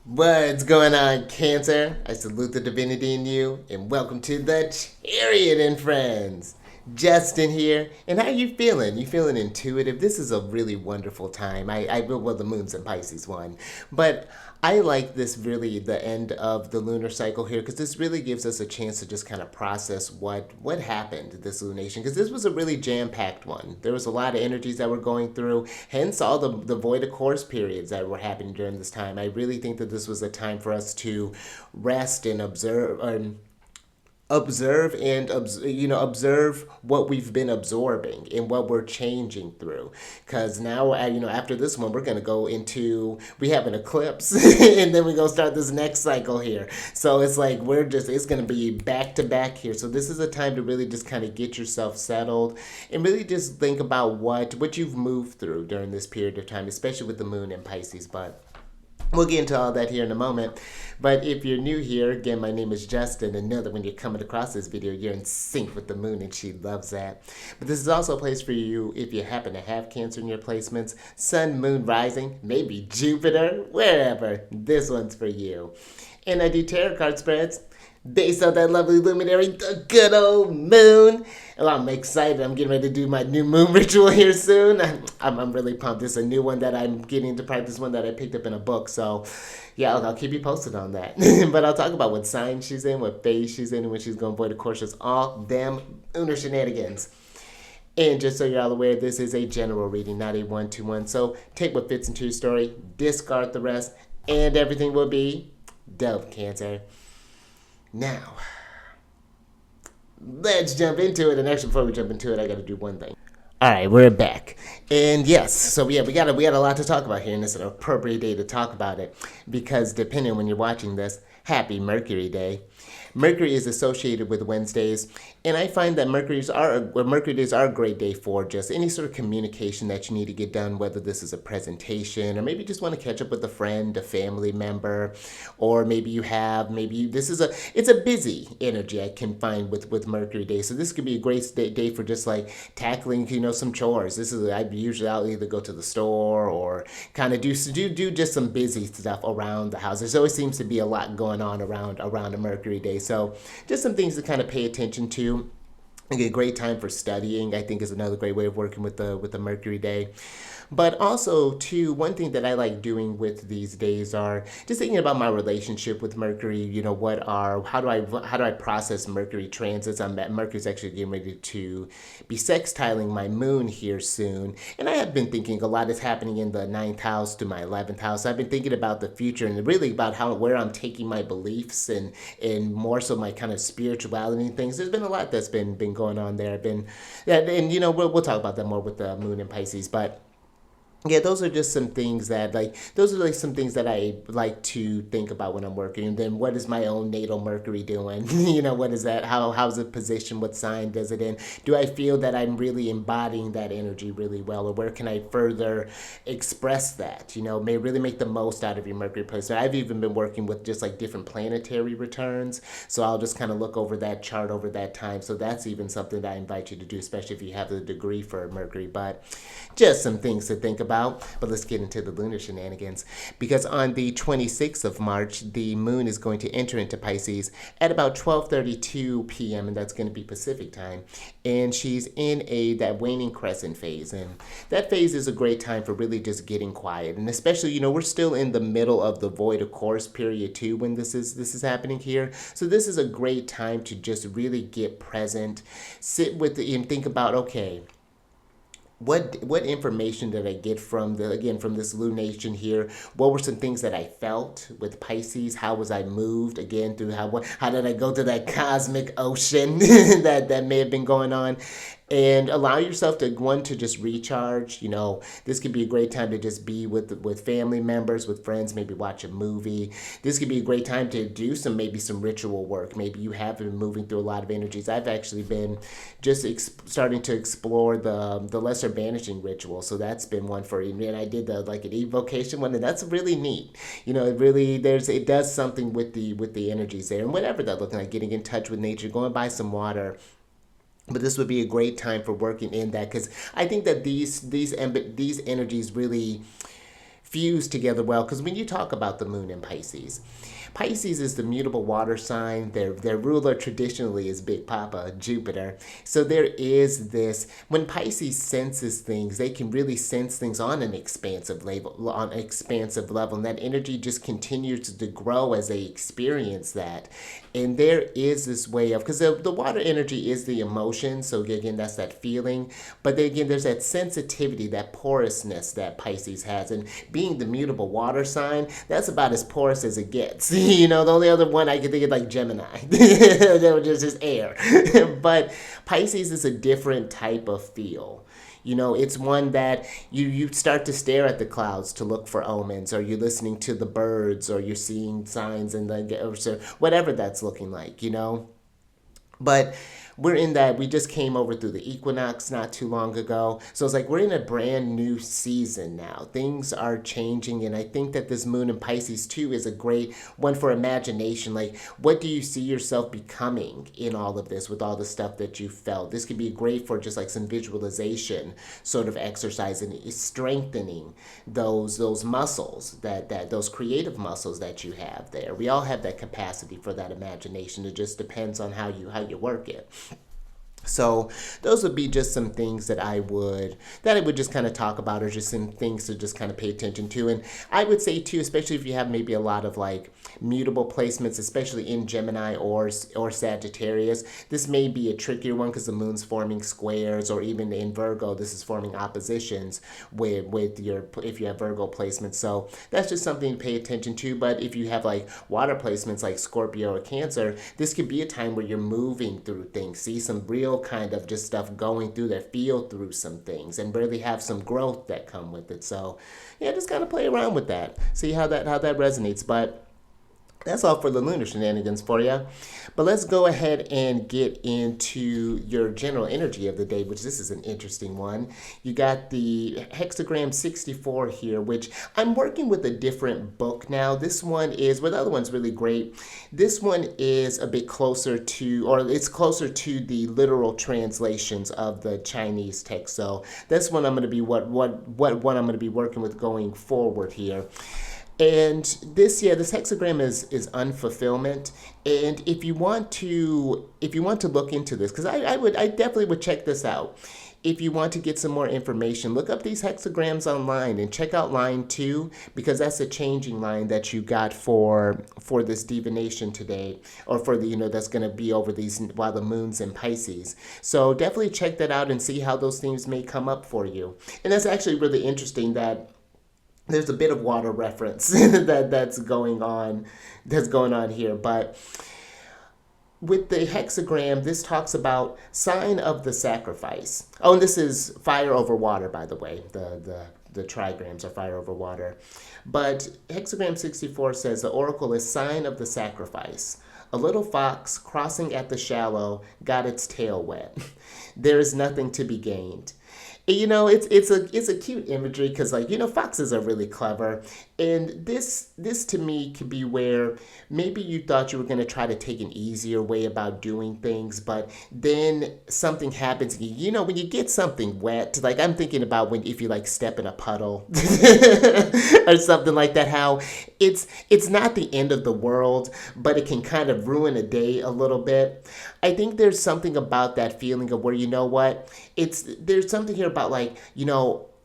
What's going on, Cancer? I salute the divinity in you, and welcome to the Chariot Friends. Justin here, and how you feeling? You feeling intuitive? This is a really wonderful time. Well, the moon's in Pisces one, but I like this really the end of the lunar cycle here because this really gives us a chance to just kind of process what happened this lunation because this was a really jam-packed one. There was a lot of energies that were going through, hence all the void of course periods that were happening during this time. I really think that this was a time for us to rest and observe what we've been absorbing and what we're changing through, because now after this one we're going to go into, we have an eclipse and then we're going to start this next cycle here, so it's like it's going to be back to back here. So this is a time to really just kind of get yourself settled and really just think about what you've moved through during this period of time, especially with the moon in Pisces. But we'll get into all that here in a moment. But if you're new here, again, my name is Justin, and know that when you're coming across this video, you're in sync with the moon, and she loves that. But this is also a place for you if you happen to have Cancer in your placements, Sun, Moon, Rising, maybe Jupiter, wherever. This one's for you. And I do tarot card spreads based on that lovely luminary, the good old moon. Well, I'm excited. I'm getting ready to do my new moon ritual here soon. I'm really pumped. This is a new one that I'm getting to practice, one that I picked up in a book. So, yeah, I'll keep you posted on that. But I'll talk about what sign she's in, what phase she's in, and when she's going to avoid, of course, just all them lunar shenanigans. And just so you're all aware, this is a general reading, not a one-to-one. So take what fits into your story, discard the rest, and everything will be dope, Cancer. Now, let's jump into it. And actually, before we jump into it, I got to do one thing. All right, we're back. And yes, so yeah, we got a lot to talk about here, and it's an appropriate day to talk about it because depending on when you're watching this, happy Mercury Day. Mercury is associated with Wednesdays, and I find that Mercury days are a great day for just any sort of communication that you need to get done, whether this is a presentation or maybe you just want to catch up with a friend, a family member, or it's a busy energy I can find with Mercury Day. So this could be a great day for just like tackling some chores. I'll either go to the store or kind of do just some busy stuff around the house. There always seems to be a lot going on around a Mercury Day. So just some things to kind of pay attention to. A great time for studying, I think, is another great way of working with the Mercury Day. But also, too, one thing that I like doing with these days are just thinking about my relationship with Mercury. How do I process Mercury transits? Mercury's actually getting ready to be sextiling my moon here soon, and I have been thinking a lot is happening in the 9th house to my 11th house. I've been thinking about the future and really about where I'm taking my beliefs and more so my kind of spirituality and things. There's been a lot that's been going on there. We'll talk about that more with the moon in Pisces, but yeah, those are just some things that some things that I like to think about when I'm working. And then what is my own natal Mercury doing? What is that? How's it positioned? What sign does it in? Do I feel that I'm really embodying that energy really well, or where can I further express that? May really make the most out of your Mercury placement. I've even been working with just like different planetary returns, so I'll just kind of look over that chart over that time. So that's even something that I invite you to do, especially if you have the degree for Mercury. But just some things to think about. But let's get into the lunar shenanigans, because on the 26th of March, the moon is going to enter into Pisces at about 12:32 p.m., and that's going to be Pacific time. And she's in that waning crescent phase, and that phase is a great time for really just getting quiet. And especially, we're still in the middle of the void of course period too when this is happening here. So this is a great time to just really get present, sit with it, and think about, okay, what information did I get from this lunation here? What were some things that I felt with Pisces? How was I moved again through how did I go through that cosmic ocean that may have been going on? And allow yourself to just recharge. This could be a great time to just be with family members, with friends, maybe watch a movie. This could be a great time to do some ritual work. Maybe you have been moving through a lot of energies. I've actually been just starting to explore the lesser banishing ritual. So that's been one for me. And I did an evocation one, and that's really neat. It does something with the energies there, and whatever that looks like, getting in touch with nature, going by some water. But this would be a great time for working in that, because I think that these energies really fuse together well. Because when you talk about the moon in Pisces, Pisces is the mutable water sign. Their ruler traditionally is Big Papa, Jupiter. So there is this, when Pisces senses things, they can really sense things on an expansive level, and that energy just continues to grow as they experience that. And there is this way of, because the water energy is the emotion, so again, that's that feeling. But then again, there's that sensitivity, that porousness that Pisces has. And being the mutable water sign, that's about as porous as it gets. The only other one I can think of like Gemini. That was just air. But Pisces is a different type of feel. It's one that you start to stare at the clouds to look for omens, or you're listening to the birds, or you're seeing signs and or whatever that's looking like. But we're in that, we just came over through the equinox not too long ago. So it's like we're in a brand new season now. Things are changing. And I think that this moon in Pisces too is a great one for imagination. Like, what do you see yourself becoming in all of this with all the stuff that you felt? This could be great for just like some visualization sort of exercise and strengthening those muscles, that those creative muscles that you have there. We all have that capacity for that imagination. It just depends on how you work it. So those would be just some things that I would just kind of talk about, or just some things to just kind of pay attention to. And I would say too, especially if you have maybe a lot of like mutable placements, especially in Gemini or Sagittarius, this may be a trickier one because the moon's forming squares, or even in Virgo, this is forming oppositions with your, if you have Virgo placements. So that's just something to pay attention to. But if you have like water placements like Scorpio or Cancer, this could be a time where you're moving through things, see some real kind of just stuff going through there, feel through some things, and really have some growth that come with it. So yeah, just kind of play around with that, see how that resonates. But that's all for the lunar shenanigans for you. But let's go ahead and get into your general energy of the day, which this is an interesting one. You got the hexagram 64 here, which I'm working with a different book now. This one is, well, the other one's really great. This one is a bit closer to, or it's closer to the literal translations of the Chinese text. So that's one I'm going to be, what one I'm going to be working with going forward here. And this hexagram is unfulfillment. And if you want to look into this, because I definitely would check this out. If you want to get some more information, look up these hexagrams online and check out line 2, because that's a changing line that you got for this divination today, or for the, that's going to be over these while the moon's in Pisces. So definitely check that out and see how those things may come up for you. And that's actually really interesting that there's a bit of water reference that's going on here. But with the hexagram, this talks about sign of the sacrifice. Oh, and this is fire over water, by the way. The trigrams are fire over water. But hexagram 64 says the oracle is sign of the sacrifice. A little fox crossing at the shallow got its tail wet. There is nothing to be gained. It's a cute imagery because, like, foxes are really clever. And this to me could be where maybe you thought you were going to try to take an easier way about doing things, but then something happens. When you get something wet, like I'm thinking about if you like step in a puddle or something like that, how it's not the end of the world, but it can kind of ruin a day a little bit. I think there's something about that feeling of where, there's something here about, like,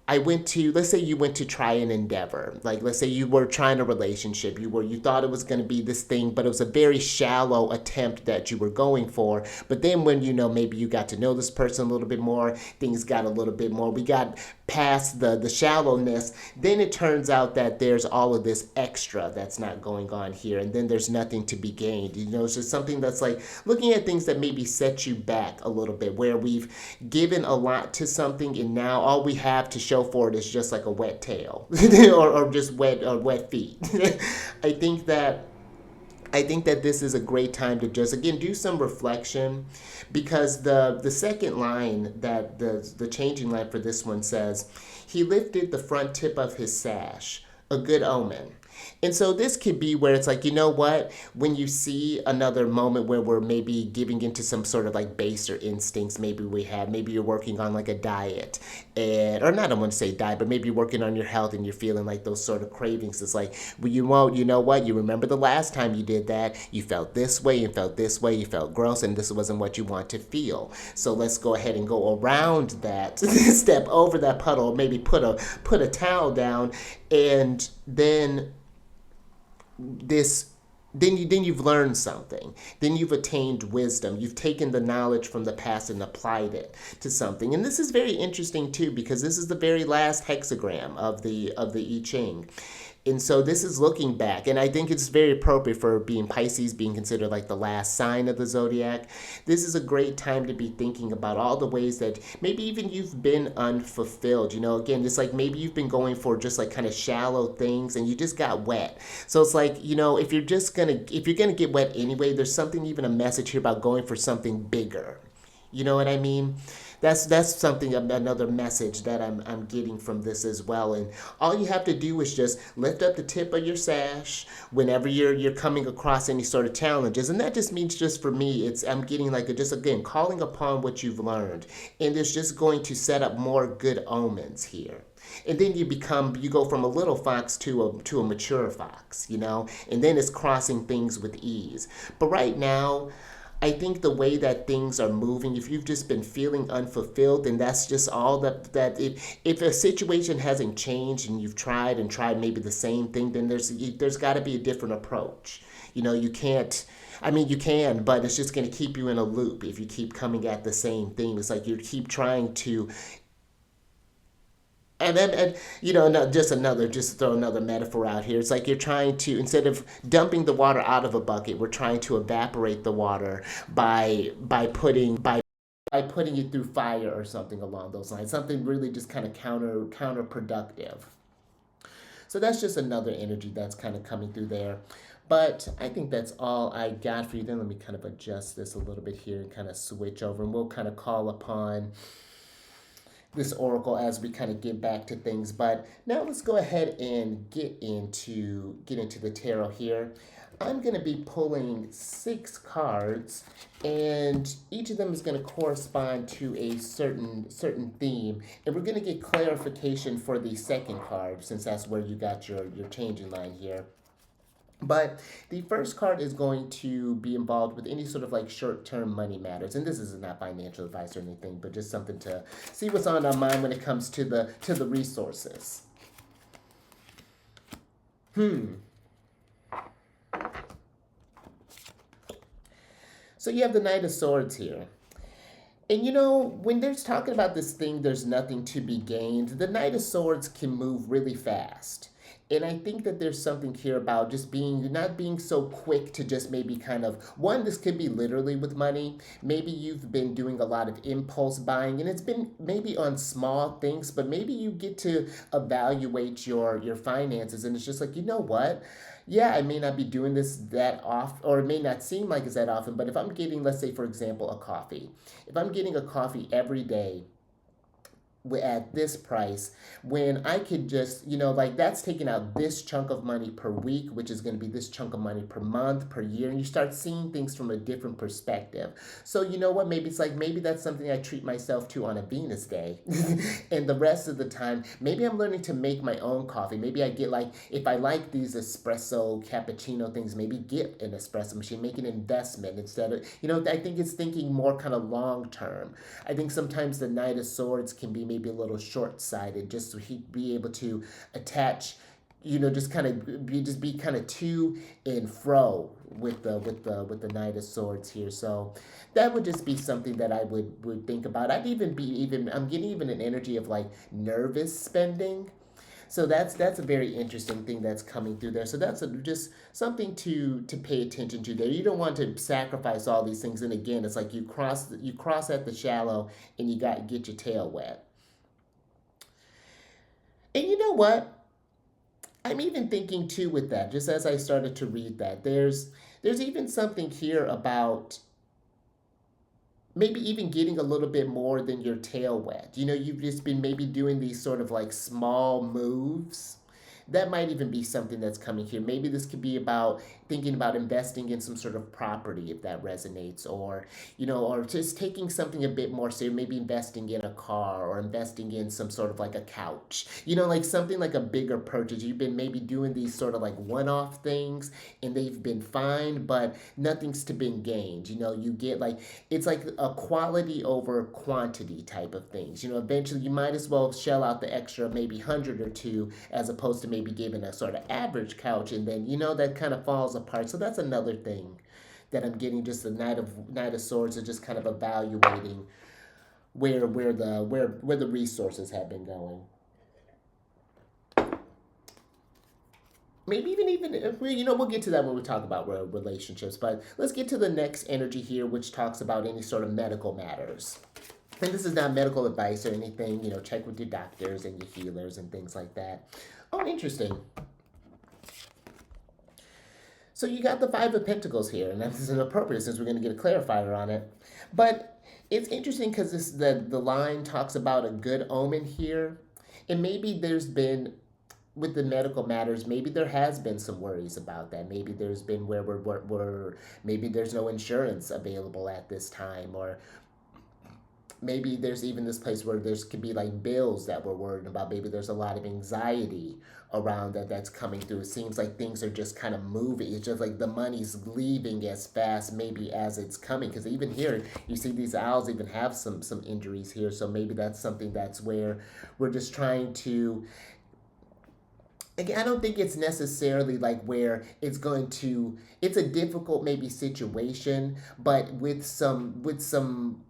let's say you went to try an endeavor. Like, let's say you were trying a relationship. You thought it was going to be this thing, but it was a very shallow attempt that you were going for. But then when, maybe you got to know this person a little bit more, things got a little bit more. We got past the shallowness. Then it turns out that there's all of this extra that's not going on here. And then there's nothing to be gained. It's just something that's like looking at things that maybe set you back a little bit, where we've given a lot to something and now all we have to show for it is just like a wet tail or just wet feet. I think that this is a great time to just, again, do some reflection, because the second line, that the changing line for this one says, he lifted the front tip of his sash, a good omen. And so this could be where it's like, you know what? When you see another moment where we're maybe giving into some sort of like baser instincts, maybe we have, maybe you're working on like a diet, and or not, I don't want to say diet, but maybe you're working on your health and you're feeling like those sort of cravings. It's like, well, you won't, you know what? You remember the last time you did that, you felt this way, you felt this way, you felt gross, and this wasn't what you want to feel. So let's go ahead and go around that, step over that puddle, maybe put a towel down, and this then you've learned something, then you've attained wisdom, you've taken the knowledge from the past and applied it to something. And this is very interesting too, because this is the very last hexagram of the I Ching. And so this is looking back, and I think it's very appropriate for being Pisces, being considered like the last sign of the zodiac. This is a great time to be thinking about all the ways that maybe even you've been unfulfilled. You know, again, it's like maybe you've been going for just like kind of shallow things and you just got wet. So it's like, you know, if you're gonna get wet anyway, there's something, even a message here about going for something bigger. You know what I mean? That's something, another message that I'm getting from this as well. And all you have to do is just lift up the tip of your sash whenever you're coming across any sort of challenges. And that just means, just for me, it's, I'm getting like a, just again calling upon what you've learned, and it's just going to set up more good omens here. And then you go from a little fox to a mature fox, you know, and then it's crossing things with ease. But right now, I think the way that things are moving, if you've just been feeling unfulfilled, then that's just all that if a situation hasn't changed and you've tried and tried maybe the same thing, then there's got to be a different approach. You know, you can't. I mean, you can, but it's just going to keep you in a loop if you keep coming at the same thing. It's like you keep trying to, and then, and you know, just to throw another metaphor out here. It's like you're trying to, instead of dumping the water out of a bucket, we're trying to evaporate the water by putting it through fire or something along those lines. Something really just kind of counterproductive. So that's just another energy that's kind of coming through there. But I think that's all I got for you. Then let me kind of adjust this a little bit here and kind of switch over, and we'll kind of call upon this oracle as we kind of get back to things. But now let's go ahead and get into the tarot here. I'm going to be pulling 6 cards, and each of them is going to correspond to a certain theme, and we're going to get clarification for the second card, since that's where you got your changing line here. But the first card is going to be involved with any sort of like short-term money matters, and this is not financial advice or anything, but just something to see what's on our mind when it comes to the resources. So you have the Knight of Swords here. And you know, when there's talking about this thing, there's nothing to be gained, the Knight of Swords can move really fast. And I think that there's something here about just not being so quick to just maybe kind of, one, this could be literally with money. Maybe you've been doing a lot of impulse buying, and it's been maybe on small things, but maybe you get to evaluate your finances, and it's just like, you know what? Yeah, I may not be doing this that often, or it may not seem like it's that often, but if I'm getting, let's say, for example, a coffee, if I'm getting a coffee every day, at this price, when I could just, you know, like that's taking out this chunk of money per week, which is going to be this chunk of money per month, per year, and you start seeing things from a different perspective. So you know what, maybe it's like, maybe that's something I treat myself to on a Venus day. And the rest of the time, maybe I'm learning to make my own coffee. Maybe I get, like, if I like these espresso cappuccino things, maybe get an espresso machine, make an investment instead of, you know, I think it's thinking more kind of long term. I think sometimes the Knight of Swords can be maybe a little short-sighted, just so he'd be able to attach, you know, just kind of be kind of to and fro with the Knight of Swords here. So that would just be something that I would think about. I'm getting even an energy of like nervous spending. So that's a very interesting thing that's coming through there. So that's just something to pay attention to there. You don't want to sacrifice all these things. And again, it's like you cross at the shallow, and you got get your tail wet. And you know what? I'm even thinking too with that, just as I started to read that, there's even something here about maybe even getting a little bit more than your tail wet. You know, you've just been maybe doing these sort of like small moves that might even be something that's coming here. Maybe this could be about thinking about investing in some sort of property if that resonates, or or just taking something a bit more serious, maybe investing in a car or investing in some sort of like a couch, like something like a bigger purchase. You've been maybe doing these sort of like one-off things and they've been fine, but nothing's to been gained. You get like, it's like a quality over quantity type of things. Eventually you might as well shell out the extra maybe 100 or two as opposed to maybe giving a sort of average couch, and then that kind of falls apart. So that's another thing that I'm getting. Just the Knight of Swords are just kind of evaluating where the resources have been going. Maybe even if we'll get to that when we talk about relationships. But let's get to the next energy here, which talks about any sort of medical matters. And this is not medical advice or anything. Check with your doctors and your healers and things like that. Oh, interesting. So you got the Five of Pentacles here, and this is inappropriate since we're going to get a clarifier on it. But it's interesting because the line talks about a good omen here, and maybe there's been, with the medical matters, maybe there has been some worries about that. Maybe there's been where maybe there's no insurance available at this time, or maybe there's even this place where there's could be like bills that we're worried about. Maybe there's a lot of anxiety around that's coming through. It seems like things are just kind of moving. It's just like the money's leaving as fast maybe as it's coming. Because even here, you see these owls even have some injuries here. So maybe that's something that's where we're just trying to. Again, I don't think it's necessarily like where it's going to. It's a difficult maybe situation, but with some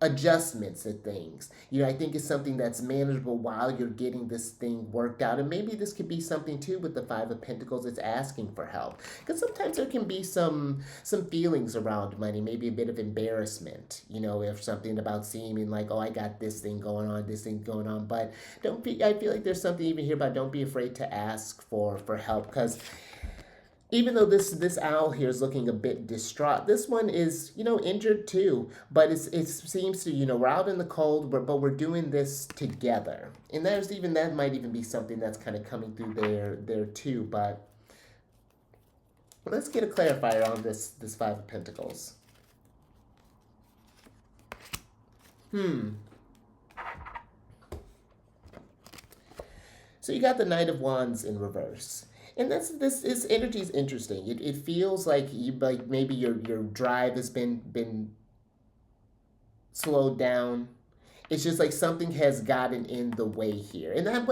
adjustments and things. I think it's something that's manageable while you're getting this thing worked out. And maybe this could be something too with the Five of Pentacles. It's asking for help. Because sometimes there can be some feelings around money, maybe a bit of embarrassment, if something about seeming like, oh, I got this thing going on. But I feel like there's something even here about don't be afraid to ask for help, because even though this owl here is looking a bit distraught, this one is, injured too. But it seems to, we're out in the cold, but we're doing this together. And that might even be something that's kind of coming through there too. But let's get a clarifier on this Five of Pentacles. So you got the Knight of Wands in reverse. And this energy is interesting. It feels like maybe your drive has been slowed down. It's just like something has gotten in the way here, and that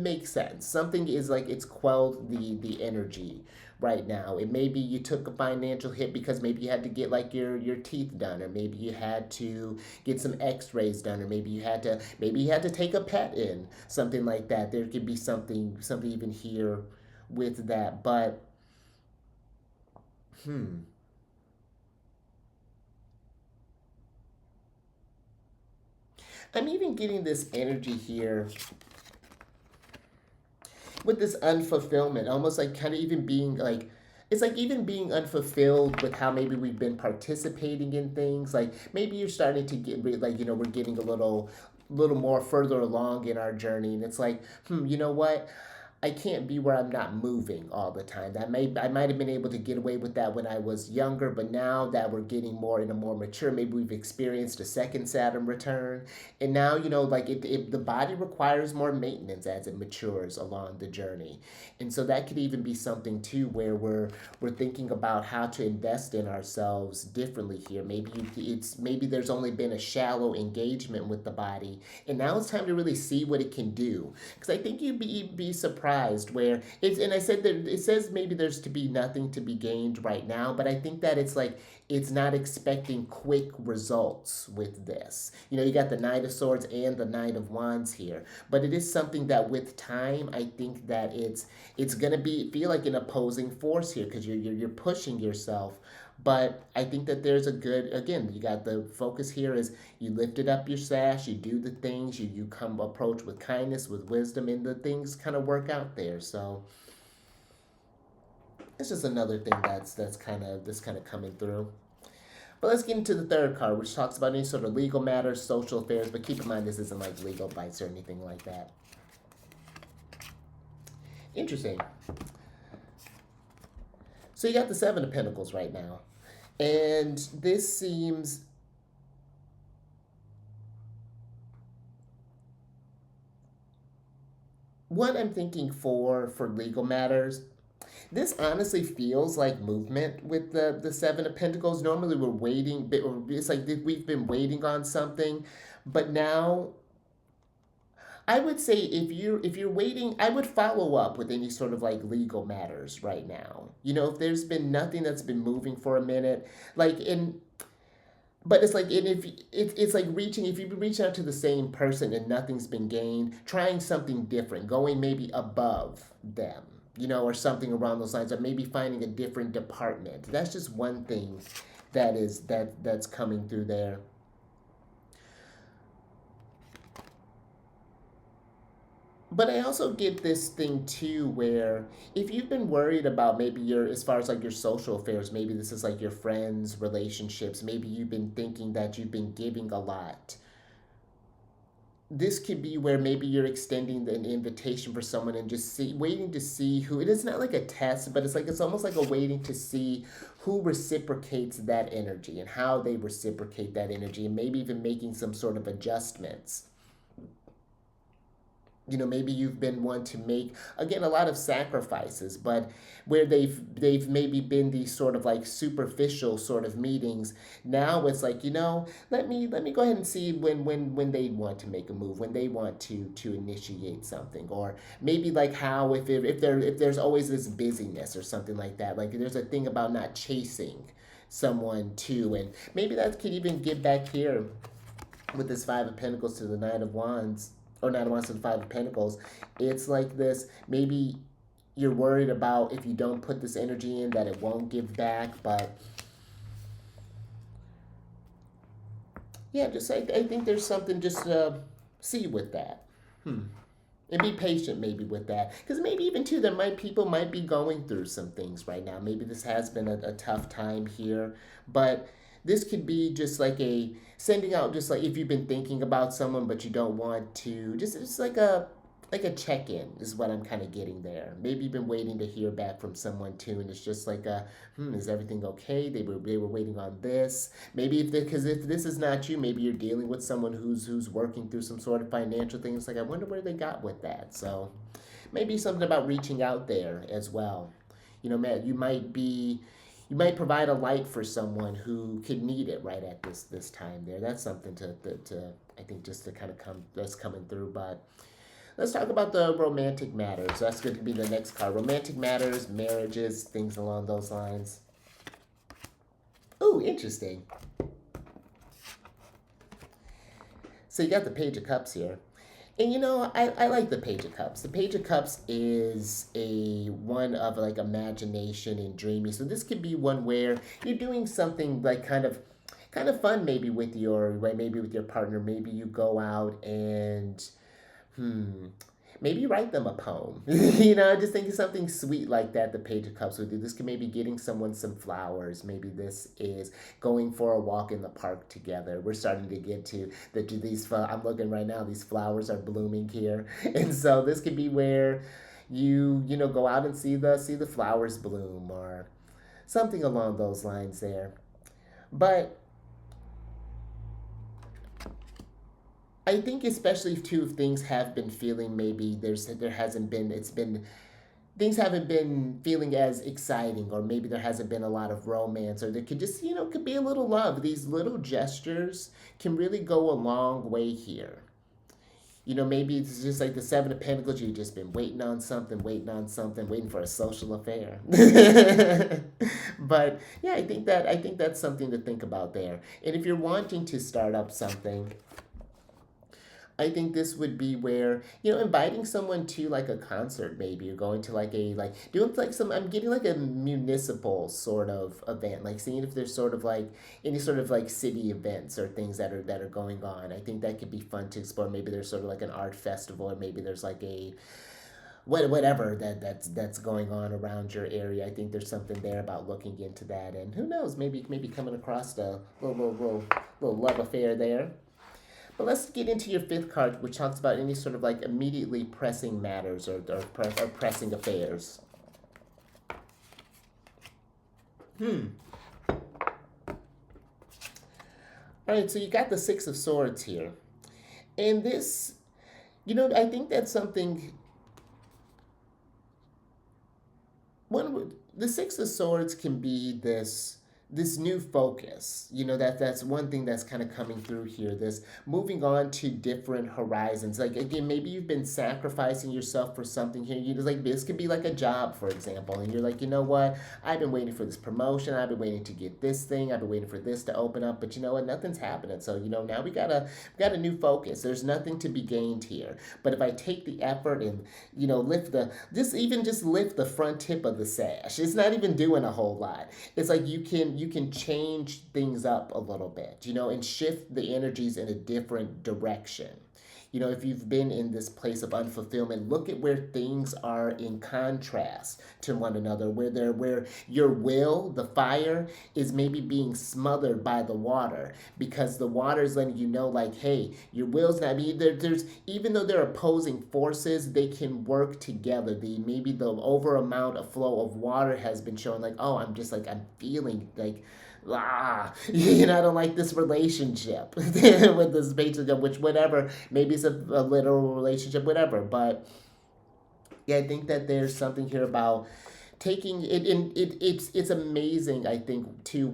makes sense. Something is like it's quelled the energy right now. It maybe you took a financial hit because maybe you had to get like your teeth done, or maybe you had to get some X-rays done, or maybe you had to take a pet in, something like that. There could be something even here with that, but I'm even getting this energy here with this unfulfillment, almost like kind of even being like, it's like even being unfulfilled with how maybe we've been participating in things. Like maybe you're starting to get like, we're getting a little more further along in our journey, and it's like, you know what? I can't be where I'm not moving all the time. I might have been able to get away with that when I was younger, but now that we're getting more in a more mature, maybe we've experienced a second Saturn return, and now like the body requires more maintenance as it matures along the journey, and so that could even be something too where we're thinking about how to invest in ourselves differently here. Maybe there's only been a shallow engagement with the body, and now it's time to really see what it can do. Because I think you'd be surprised where it's, and I said that it says maybe there's to be nothing to be gained right now, but I think that it's like it's not expecting quick results with this. You got the Knight of Swords and the Knight of Wands here, but it is something that with time, I think that it's gonna feel like an opposing force here, because you're pushing yourself. But I think that there's again, you got the focus here is you lifted up your sash, you do the things, you come approach with kindness, with wisdom, and the things kind of work out there. So it's just another thing that's kind of coming through. But let's get into the third card, which talks about any sort of legal matters, social affairs. But keep in mind, this isn't like legal advice or anything like that. Interesting. So you got the Seven of Pentacles right now. And this seems what I'm thinking for legal matters. This honestly feels like movement with the Seven of Pentacles. Normally we're waiting, it's like we've been waiting on something, but now I would say if you're waiting, I would follow up with any sort of like legal matters right now. If there's been nothing that's been moving for a minute, like in but it's like, and if it's like reaching, if you've been reaching out to the same person and nothing's been gained, trying something different, going maybe above them, or something around those lines, or maybe finding a different department. That's just one thing that's coming through there. But I also get this thing too where if you've been worried about maybe as far as like your social affairs, maybe this is like your friends, relationships, maybe you've been thinking that you've been giving a lot. This could be where maybe you're extending an invitation for someone and just waiting to see who, it is not like a test, but it's almost like a waiting to see who reciprocates that energy and how they reciprocate that energy, and maybe even making some sort of adjustments. Maybe you've been one to make, again, a lot of sacrifices, but where they've maybe been these sort of like superficial sort of meetings. Now it's like, let me go ahead and see when they want to make a move, when they want to initiate something, or maybe like how if there's always this busyness or something like that, like there's a thing about not chasing someone too, and maybe that could even get back here with this Five of Pentacles to the Nine of Wands, or Nine of Wands to the Five of Pentacles. It's like this, maybe you're worried about if you don't put this energy in that it won't give back, but yeah, just I think there's something just see with that. And be patient maybe with that, because maybe even too people might be going through some things right now. Maybe this has been a tough time here, but this could be just like a sending out, just like if you've been thinking about someone but you don't want to, just it's like a check-in is what I'm kind of getting there. Maybe you've been waiting to hear back from someone too, and it's just like is everything okay? They were waiting on this. Maybe because if this is not you, maybe you're dealing with someone who's working through some sort of financial thing. It's like, I wonder where they got with that. So maybe something about reaching out there as well. Matt, you might provide a light for someone who could need it right at this time there. That's something to I think just to kind of that's coming through. But let's talk about the romantic matters. That's going to be the next card. Romantic matters, marriages, things along those lines. Ooh, interesting. So you got the Page of Cups here. And I like the Page of Cups. The Page of Cups is a one of like imagination and dreaming. So this could be one where you're doing something like kind of fun maybe with your partner. Maybe you go out and maybe write them a poem. Just think of something sweet like that. The Page of Cups would do. This could maybe getting someone some flowers. Maybe this is going for a walk in the park together. We're starting to get to these. I'm looking right now. These flowers are blooming here, and so this could be where you go out and see the flowers bloom or something along those lines there. But I think especially too if things have been feeling, maybe there hasn't been, it's been, things haven't been feeling as exciting, or maybe there hasn't been a lot of romance, or there could just could be a little love. These little gestures can really go a long way here. Maybe it's just like the Seven of Pentacles. You've just been waiting on something, waiting for a social affair. But yeah, I think that's something to think about there. And if you're wanting to start up something, I think this would be where, inviting someone to like a concert, maybe you're going to doing like I'm getting like a municipal sort of event, like seeing if there's sort of like any sort of like city events or things that are going on. I think that could be fun to explore. Maybe there's sort of like an art festival, or maybe there's like a whatever that's going on around your area. I think there's something there about looking into that, and who knows, maybe coming across a little love affair there. But let's get into your fifth card, which talks about any sort of like immediately pressing matters or pressing affairs. All right, so you got the Six of Swords here. And this, I think that's something. The Six of Swords can be this new focus. That's one thing that's kind of coming through here. This moving on to different horizons. Like again, maybe you've been sacrificing yourself for something here. You just like this could be like a job, for example, and you're like, you know what? I've been waiting for this promotion. I've been waiting to get this thing. I've been waiting for this to open up. But you know what? Nothing's happening. So now we got a new focus. There's nothing to be gained here. But if I take the effort and lift just lift the front tip of the sash, it's not even doing a whole lot. It's like you can change things up a little bit, and shift the energies in a different direction. If you've been in this place of unfulfillment, look at where things are in contrast to one another, where your will, the fire, is maybe being smothered by the water, because the water is letting you know, like, hey, your will's not being there's even though they're opposing forces, they can work together. Maybe the over amount of flow of water has been showing, like, oh, I'm feeling like, I don't like this relationship with this patron, which whatever, maybe it's a literal relationship, whatever. But yeah, I think that there's something here about taking it in. It's amazing. I think too.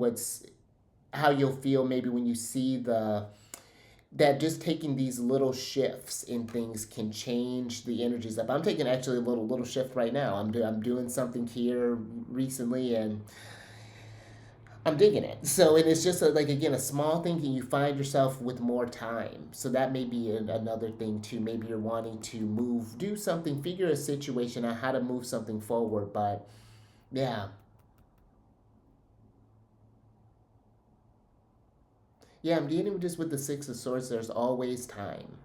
How you'll feel maybe when you see that just taking these little shifts in things can change the energies up. I'm taking actually a little shift right now. I'm doing something here recently, and I'm digging it. So, and it's just like, again, a small thing, and you find yourself with more time. So that may be another thing too. Maybe you're wanting to do something, figure a situation out, how to move something forward. But yeah, yeah, I'm dealing just with the Six of Swords. There's always time.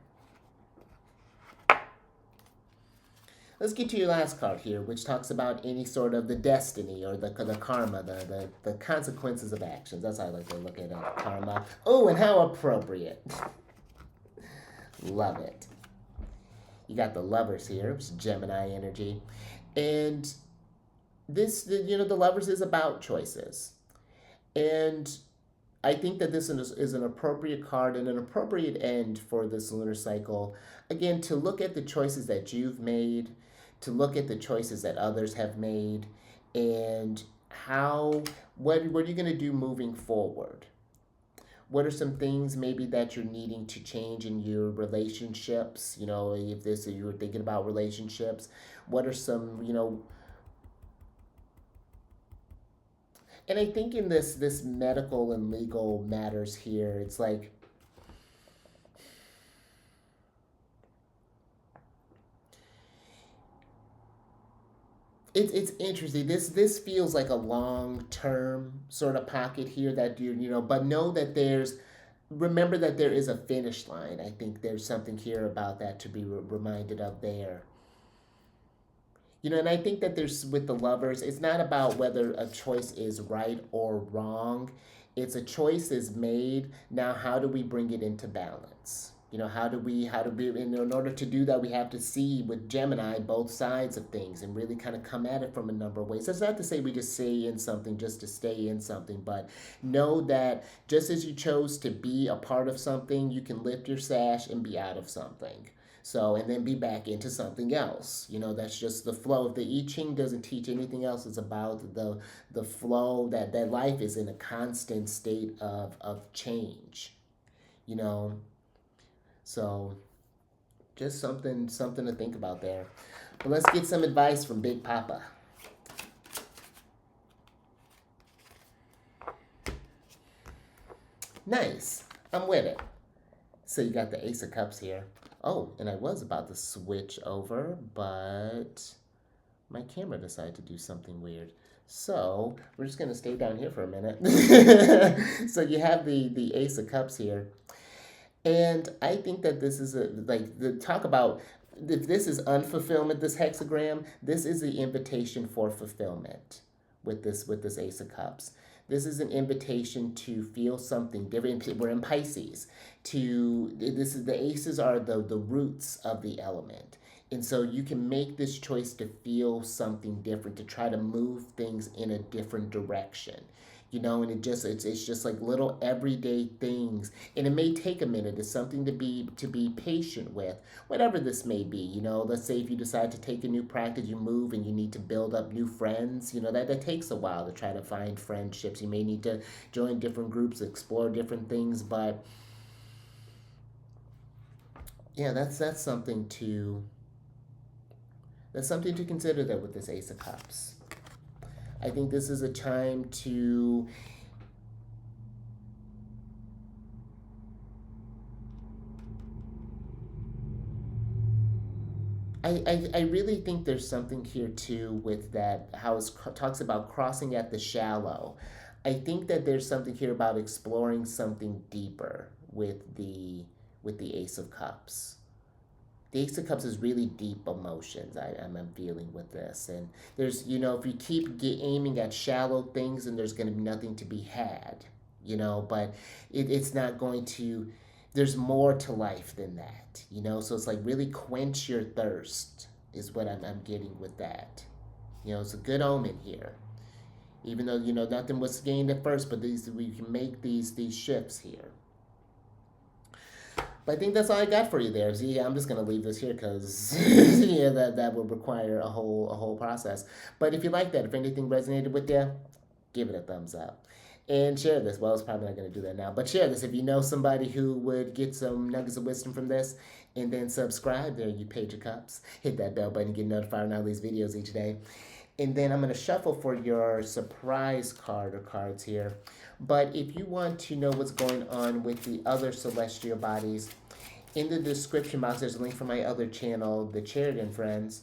Let's get to your last card here, which talks about any sort of the destiny or the karma, the consequences of actions. That's how I like to look at karma. Oh, and how appropriate. Love it. You got the Lovers here, which is Gemini energy. And the Lovers is about choices. And I think that this is an appropriate card and an appropriate end for this lunar cycle. Again, to look at the choices that you've made, to look at the choices that others have made, and what are you going to do moving forward? What are some things maybe that you're needing to change in your relationships? If you're thinking about relationships, what are some, and I think in this medical and legal matters here, it's like it's interesting. This feels like a long term sort of pocket here that but know that remember that there is a finish line. I think there's something here about that to be reminded of there. And I think that there's with the Lovers, it's not about whether a choice is right or wrong. It's a choice is made. Now, how do we bring it into balance? How do we, in order to do that, we have to see with Gemini both sides of things and really kind of come at it from a number of ways. That's not to say we just stay in something just to stay in something, but know that just as you chose to be a part of something, you can lift your sash and be out of something. So, and then be back into something else. That's just the flow. If the I Ching doesn't teach anything else, it's about the flow that life is in a constant state of change. You know, so just something to think about there. But let's get some advice from Big Papa. Nice. I'm with it. So you got the Ace of Cups here. Oh, and I was about to switch over, but my camera decided to do something weird. So we're just going to stay down here for a minute. So you have the Ace of Cups here. And I think that this is talk about, if this is unfulfillment, this hexagram, this is the invitation for fulfillment. with this Ace of Cups. This is an invitation to feel something different. We're in Pisces. This is the aces are the roots of the element. And so you can make this choice to feel something different, to try to move things in a different direction. And it's just like little everyday things. And it may take a minute. It's something to be patient with, whatever this may be. Let's say if you decide to take a new practice, you move and you need to build up new friends. That takes a while to try to find friendships. You may need to join different groups, explore different things, but yeah, that's something to consider there with this Ace of Cups. I think this is a time to I really think there's something here too with that how it talks about crossing at the shallow. I think that there's something here about exploring something deeper with the Ace of Cups. The Ace of Cups is really deep emotions. I'm feeling with this, and if you keep aiming at shallow things, then there's going to be nothing to be had. But it's not going to. There's more to life than that. So it's like really quench your thirst is what I'm getting with that. It's a good omen here. Even though nothing was gained at first, but we can make these shifts here. But I think that's all I got for you there. So yeah, I'm just gonna leave this here because yeah, that would require a whole process. But if you like that, if anything resonated with you, give it a thumbs up. And share this. Well, it's probably not going to do that now, but share this if you know somebody who would get some nuggets of wisdom from this. And then subscribe there, you Page of Cups. Hit that bell button, get notified on all these videos each day. And then I'm going to shuffle for your surprise card or cards here. But if you want to know what's going on with the other celestial bodies, in the description box, there's a link for my other channel, the Chariot Friends.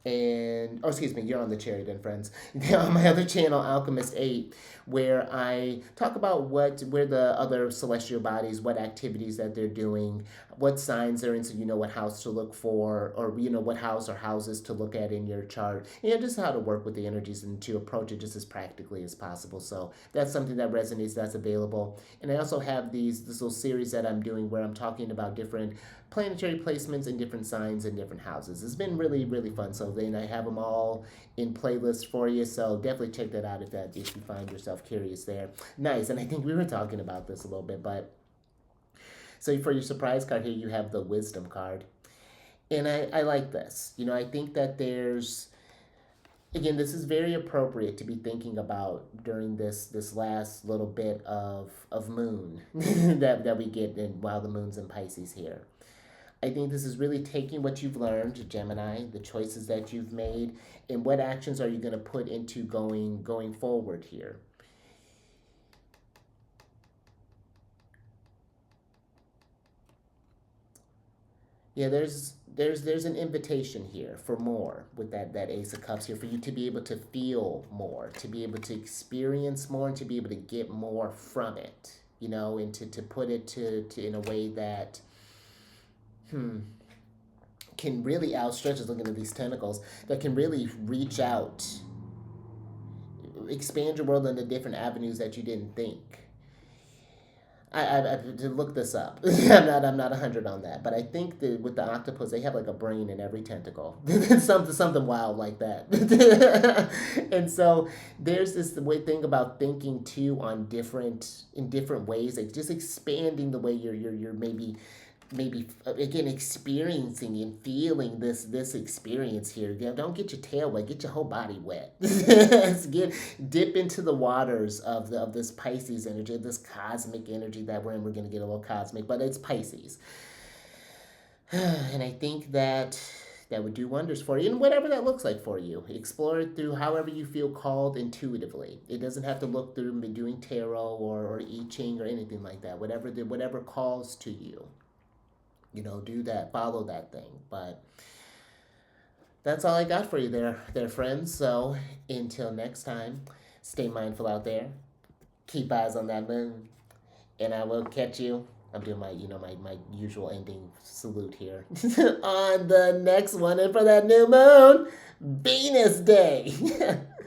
Excuse me, you're on the Chariot and Friends. On my other channel, Alchemist 8, where I talk about where the other celestial bodies, what activities that they're doing, what signs they're in, so you know what house to look for, or what house or houses to look at in your chart, just how to work with the energies and to approach it just as practically as possible. So that's something that resonates, that's available. And I also have this little series that I'm doing where I'm talking about different planetary placements in different signs and different houses. It's been really, really fun. So then I have them all in playlists for you. So definitely check that out if you find yourself curious there. Nice. And I think we were talking about this a little bit, but so for your surprise card here, you have the Wisdom card. And I like this. I think that again, this is very appropriate to be thinking about during this last little bit of moon that we get while the moon's in Pisces here. I think this is really taking what you've learned, Gemini, the choices that you've made, and what actions are you going to put into going forward here. Yeah, there's an invitation here for more with that Ace of Cups here, for you to be able to feel more, to be able to experience more, and to be able to get more from it, and to put it to in a way that can really outstretch us, looking at these tentacles, that can really reach out, expand your world into different avenues that you didn't think. I to look this up. I'm not 100 on that, but I think that with the octopus, they have like a brain in every tentacle, something wild like that. And so there's this way thing about thinking too in different ways, like just expanding the way you're maybe again experiencing and feeling this experience here. Don't get your tail wet, get your whole body wet. Dip into the waters of this Pisces energy, this cosmic energy that we're in. We're going to get a little cosmic, but it's Pisces. And I think that would do wonders for you, and whatever that looks like for you, explore it through however you feel called intuitively. It doesn't have to look through doing tarot or I Ching or anything like that. Whatever calls to you, do that, follow that thing. But that's all I got for you there, friends. So until next time, stay mindful out there. Keep eyes on that moon, and I will catch you. I'm doing my usual ending salute here on the next one, and for that new moon, Venus Day.